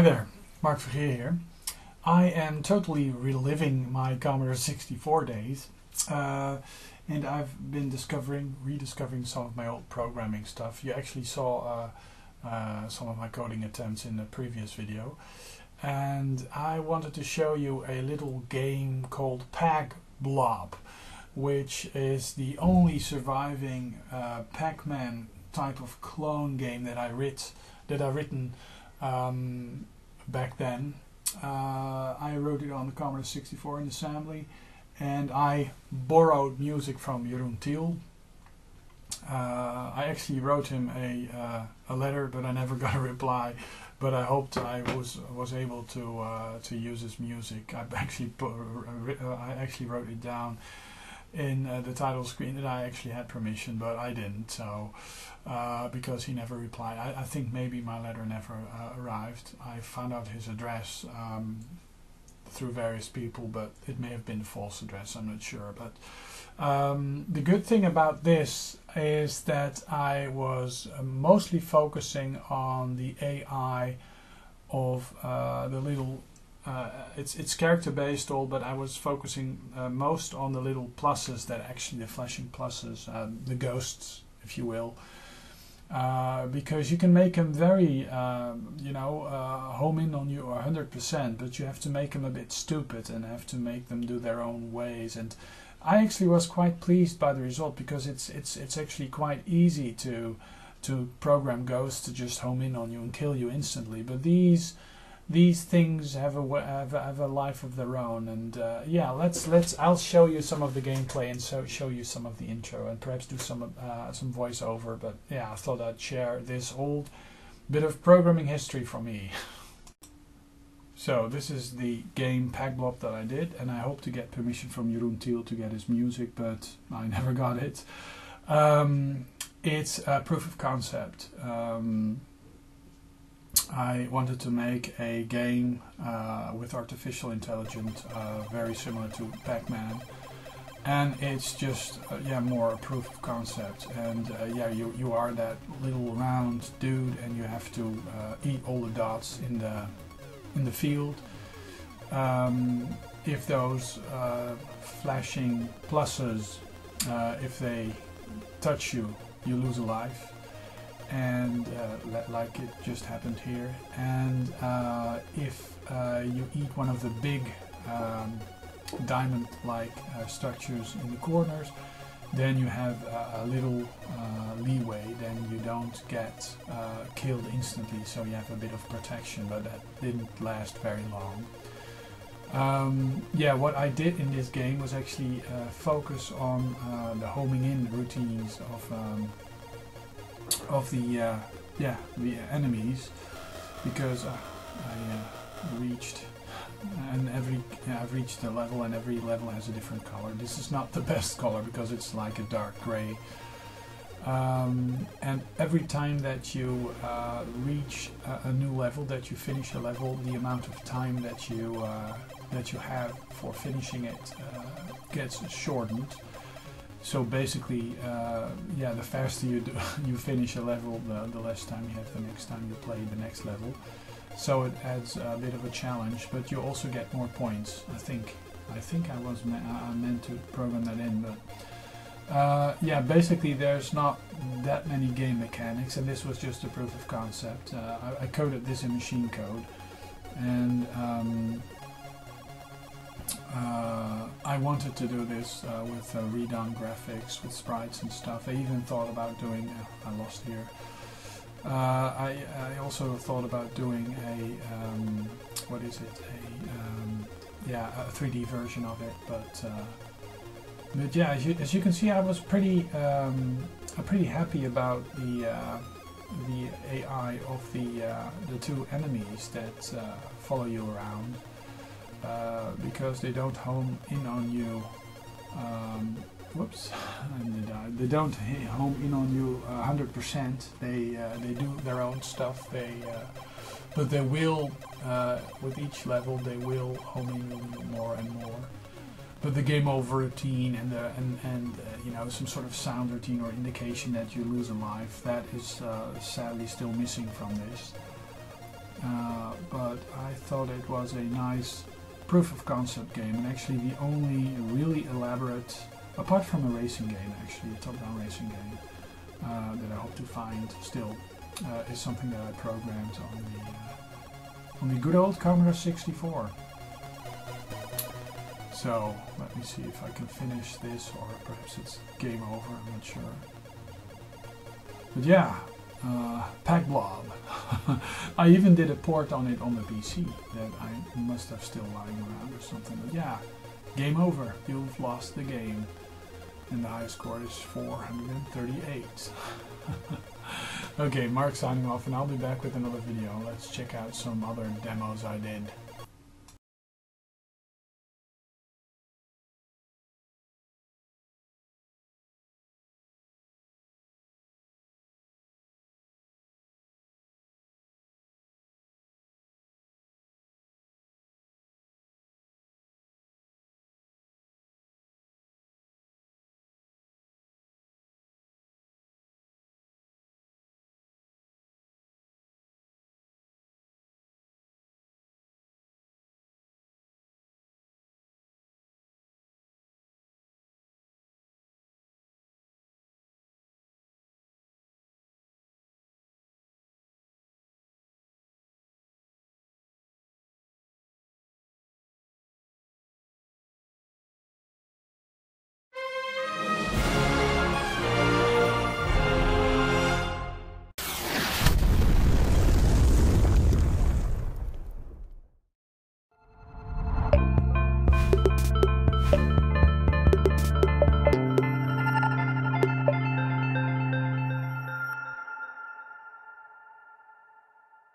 there, Mark Vergeer here. I am totally reliving my Commodore 64 days, and I've been rediscovering some of my old programming stuff. You actually saw some of my coding attempts in the previous video, and I wanted to show you a little game called PacBlob, which is the only surviving Pac-Man type of clone game that I've written back then. I wrote it on the Commodore 64 in assembly, and I borrowed music from Jeroen Tiel. I actually wrote him a letter, but I never got a reply. But I hoped I was able to use his music. I actually wrote it down in the title screen that I actually had permission, but I didn't. So because he never replied, I think maybe my letter never arrived. I found out his address through various people, but it may have been a false address, I'm not sure. But the good thing about this is that I was mostly focusing on the AI of the little it's character based all, but I was focusing most on the little pluses, that actually the flashing pluses, the ghosts, if you will, because you can make them very home in on you 100%, but you have to make them a bit stupid and have to make them do their own ways. And I actually was quite pleased by the result, because it's actually quite easy to program ghosts to just home in on you and kill you instantly, but these things have a life of their own. And yeah, I'll show you some of the gameplay and show you some of the intro and perhaps do some voiceover. But yeah, I thought I'd share this old bit of programming history from me. So this is the game PacBlob that I did, and I hope to get permission from Jeroen Tiel to get his music, but I never got it. It's a proof of concept. I wanted to make a game with artificial intelligence very similar to Pac-Man, and it's just more a proof of concept. And you are that little round dude, and you have to eat all the dots in the field. If those flashing pluses, if they touch you, you lose a life. And like it just happened here. And if you eat one of the big diamond-like structures in the corners, then you have a little leeway. Then you don't get killed instantly, so you have a bit of protection, but that didn't last very long. What I did in this game was actually focus on the homing in routines of the enemies, because I've reached the level, and every level has a different color. This is not the best color because it's like a dark gray, and every time that you reach a new level, that you finish a level, the amount of time that you have for finishing it gets shortened. So basically, the faster you finish a level, the less time you have the next time you play the next level. So it adds a bit of a challenge, but you also get more points. I think I was meant to program that in, but basically there's not that many game mechanics, and this was just a proof of concept. I coded this in machine code, and I wanted to do this with redone graphics, with sprites and stuff. I even thought about doing, I lost here. I also thought about doing a, a 3D version of it, but yeah, as you can see, I was pretty happy about the AI of the two enemies that follow you around. Because they don't home in on you. They don't home in on you 100%. They do their own stuff. But they will, with each level, they will home in on you more and more. But the game over routine and some sort of sound routine or indication that you lose a life, that is sadly still missing from this. but I thought it was a nice proof of concept game, and actually the only really elaborate, apart from a racing game, actually a top-down racing game, that I hope to find still, is something that I programmed on the good old Commodore 64. So let me see if I can finish this, or perhaps it's game over, I'm not sure. But yeah, PacBlob. I even did a port on it on the PC that I must have still lying around or something. But yeah, game over. You've lost the game. And the highest score is 438. Okay, Mark signing off, and I'll be back with another video. Let's check out some other demos I did.